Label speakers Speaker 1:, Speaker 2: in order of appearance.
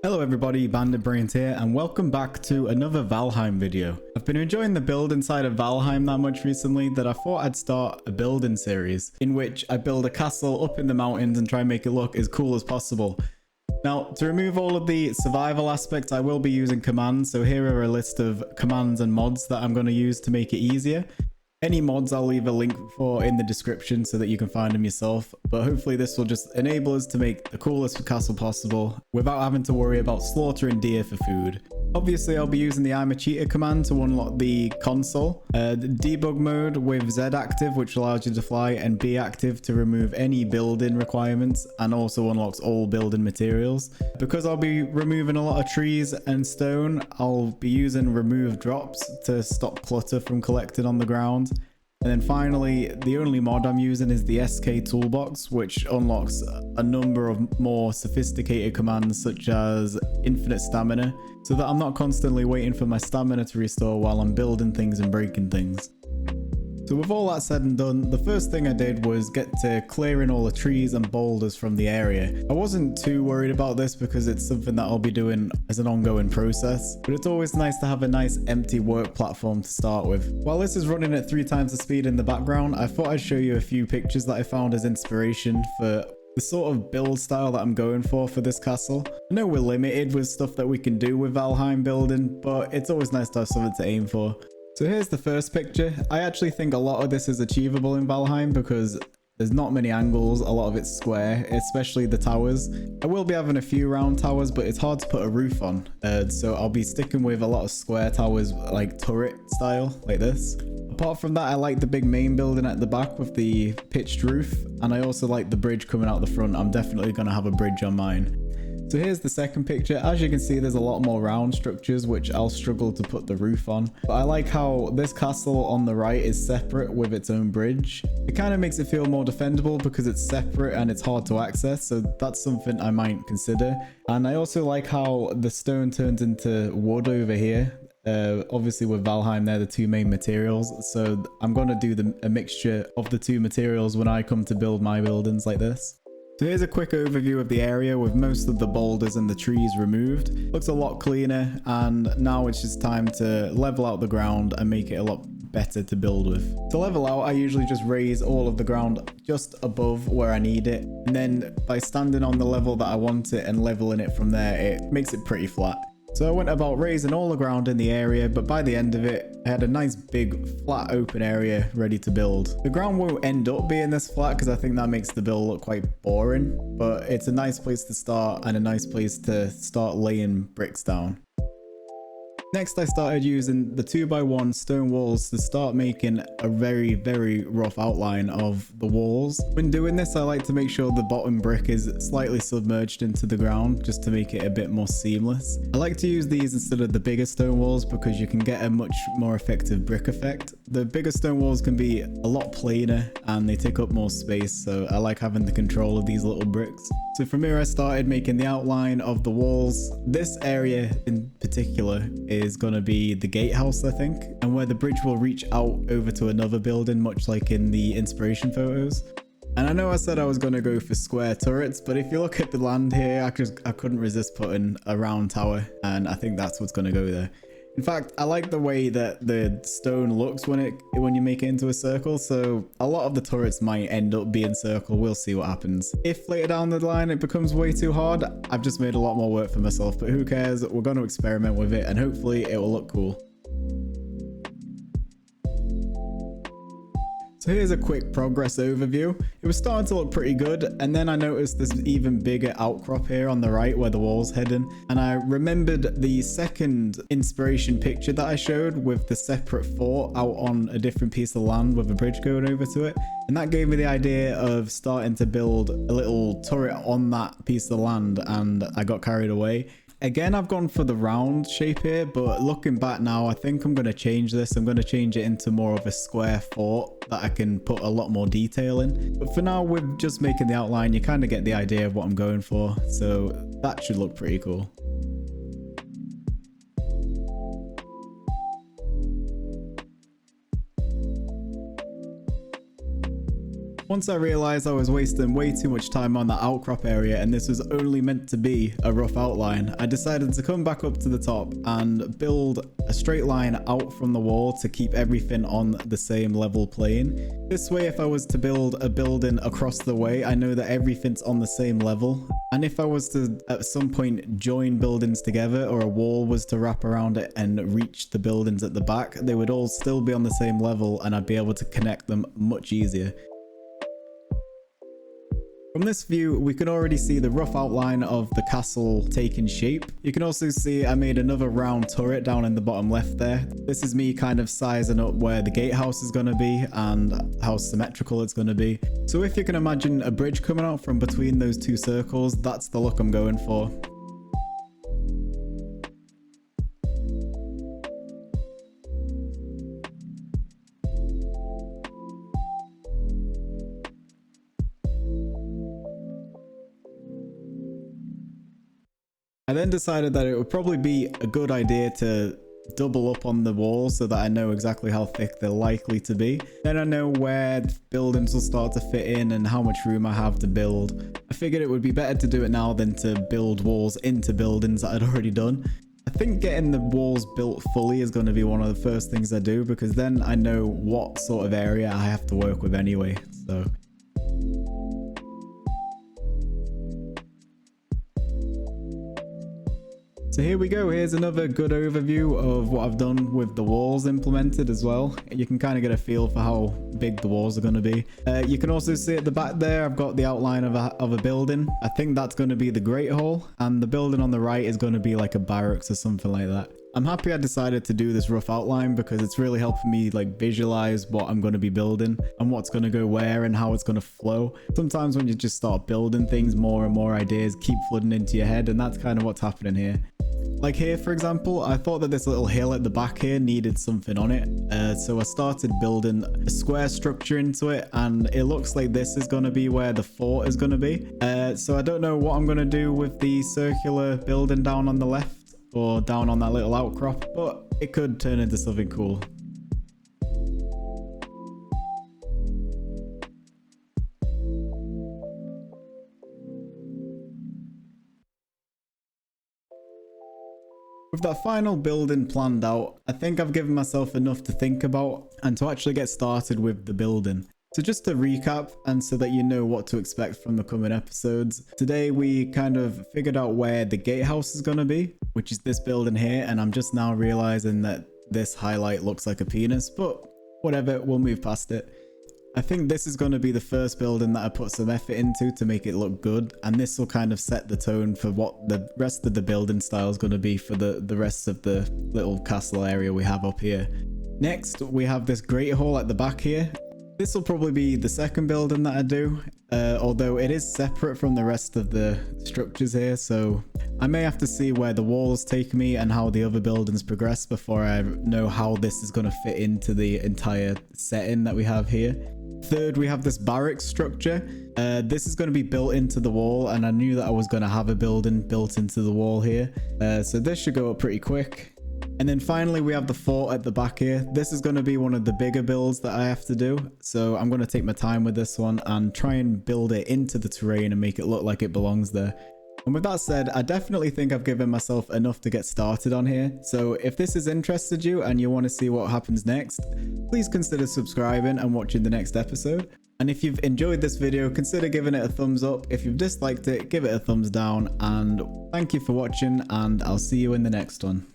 Speaker 1: Hello everybody, Bandit Brains here, and welcome back to another Valheim video. I've been enjoying the build inside of Valheim that much recently that I thought I'd start a building series in which I build a castle up in the mountains and try and make it look as cool as possible. Now, to remove all of the survival aspects, I will be using commands, so here are a list of commands and mods that I'm going to use to make it easier. Any mods I'll leave a link for in the description so that you can find them yourself, but hopefully this will just enable us to make the coolest castle possible without having to worry about slaughtering deer for food. Obviously I'll be using the I'm a Cheater command to unlock the console, the debug mode with Z active which allows you to fly, and B active to remove any building requirements and also unlocks all building materials. Because I'll be removing a lot of trees and stone, I'll be using remove drops to stop clutter from collecting on the ground. And then finally, the only mod I'm using is the SK toolbox, which unlocks a number of more sophisticated commands such as infinite stamina, so that I'm not constantly waiting for my stamina to restore while I'm building things and breaking things. So with all that said and done, the first thing I did was get to clearing all the trees and boulders from the area. I wasn't too worried about this because it's something that I'll be doing as an ongoing process, but it's always nice to have a nice empty work platform to start with. While this is running at 3 times the speed in the background, I thought I'd show you a few pictures that I found as inspiration for the sort of build style that I'm going for this castle. I know we're limited with stuff that we can do with Valheim building, but it's always nice to have something to aim for. So here's the first picture. I actually think a lot of this is achievable in Valheim because there's not many angles, a lot of it's square, especially the towers. I will be having a few round towers, but it's hard to put a roof on. So I'll be sticking with a lot of square towers, like turret style, like this. Apart from that, I like the big main building at the back with the pitched roof, and I also like the bridge coming out the front. I'm definitely going to have a bridge on mine. So here's the second picture. As you can see, there's a lot more round structures which I'll struggle to put the roof on, but I like how this castle on the right is separate with its own bridge. It kind of makes it feel more defendable because it's separate and it's hard to access, so that's something I might consider. And I also like how the stone turns into wood over here. Obviously with Valheim, they're the two main materials, so I'm going to do a mixture of the two materials when I come to build my buildings like this. So here's a quick overview of the area with most of the boulders and the trees removed. Looks a lot cleaner, and now it's just time to level out the ground and make it a lot better to build with. To level out, I usually just raise all of the ground just above where I need it, and then by standing on the level that I want it and leveling it from there, it makes it pretty flat. So I went about raising all the ground in the area, but by the end of it, I had a nice big flat open area ready to build. The ground won't end up being this flat because I think that makes the build look quite boring, but it's a nice place to start and a nice place to start laying bricks down. Next, I started using the 2x1 stone walls to start making a very rough outline of the walls. When doing this, I like to make sure the bottom brick is slightly submerged into the ground just to make it a bit more seamless. I like to use these instead of the bigger stone walls because you can get a much more effective brick effect. The bigger stone walls can be a lot plainer and they take up more space, so I like having the control of these little bricks. So from here I started making the outline of the walls. This area in particular is going to be the gatehouse, I think, and where the bridge will reach out over to another building, much like in the inspiration photos. And I know I said I was going to go for square turrets, but if you look at the land here, I couldn't resist putting a round tower, and I think that's what's going to go there. In fact, I like the way that the stone looks when you make it into a circle, so a lot of the turrets might end up being circle. We'll see what happens. If later down the line it becomes way too hard, I've just made a lot more work for myself, but who cares? We're going to experiment with it and hopefully it will look cool. So here's a quick progress overview. It was starting to look pretty good, and then I noticed this even bigger outcrop here on the right where the wall's heading, and I remembered the second inspiration picture that I showed with the separate fort out on a different piece of land with a bridge going over to it, and that gave me the idea of starting to build a little turret on that piece of land, and I got carried away. Again, I've gone for the round shape here, but looking back now, I think I'm going to change this. I'm going to change it into more of a square fort that I can put a lot more detail in. But for now, with just making the outline, you kind of get the idea of what I'm going for. So that should look pretty cool. Once I realized I was wasting way too much time on that outcrop area and this was only meant to be a rough outline, I decided to come back up to the top and build a straight line out from the wall to keep everything on the same level plane. This way, if I was to build a building across the way, I know that everything's on the same level. And if I was to at some point join buildings together, or a wall was to wrap around it and reach the buildings at the back, they would all still be on the same level and I'd be able to connect them much easier. From this view, we can already see the rough outline of the castle taking shape. You can also see I made another round turret down in the bottom left there. This is me kind of sizing up where the gatehouse is going to be and how symmetrical it's going to be. So if you can imagine a bridge coming out from between those two circles, that's the look I'm going for. I then decided that it would probably be a good idea to double up on the walls so that I know exactly how thick they're likely to be. Then I know where buildings will start to fit in and how much room I have to build. I figured it would be better to do it now than to build walls into buildings that I'd already done. I think getting the walls built fully is going to be one of the first things I do, because then I know what sort of area I have to work with anyway. So here we go. Here's another good overview of what I've done with the walls implemented as well. You can kind of get a feel for how big the walls are going to be. You can also see at the back there, I've got the outline of a building. I think that's going to be the Great Hall, and the building on the right is going to be like a barracks or something like that. I'm happy I decided to do this rough outline because it's really helping me like visualize what I'm going to be building and what's going to go where and how it's going to flow. Sometimes when you just start building things, more and more ideas keep flooding into your head, and that's kind of what's happening here. Like here, for example, I thought that this little hill at the back here needed something on it. So I started building a square structure into it, and it looks like this is going to be where the fort is going to be. So I don't know what I'm going to do with the circular building down on the left or down on that little outcrop, but it could turn into something cool. With that final building planned out, I think I've given myself enough to think about and to actually get started with the building. So just to recap, and so that you know what to expect from the coming episodes, today we kind of figured out where the gatehouse is going to be, which is this building here, and I'm just now realizing that this highlight looks like a penis, but whatever, we'll move past it. I think this is going to be the first building that I put some effort into to make it look good, and this will kind of set the tone for what the rest of the building style is going to be for the rest of the little castle area we have up here. Next, we have this Great Hall at the back here. This will probably be the second building that I do, although it is separate from the rest of the structures here, so I may have to see where the walls take me and how the other buildings progress before I know how this is going to fit into the entire setting that we have here. Third, we have this barracks structure. This is going to be built into the wall, and I knew that I was going to have a building built into the wall here, so this should go up pretty quick. And then finally, we have the fort at the back here. This is going to be one of the bigger builds that I have to do, so I'm going to take my time with this one and try and build it into the terrain and make it look like it belongs there. And with that said, I definitely think I've given myself enough to get started on here. So if this has interested you and you want to see what happens next, please consider subscribing and watching the next episode. And if you've enjoyed this video, consider giving it a thumbs up. If you've disliked it, give it a thumbs down. And thank you for watching, and I'll see you in the next one.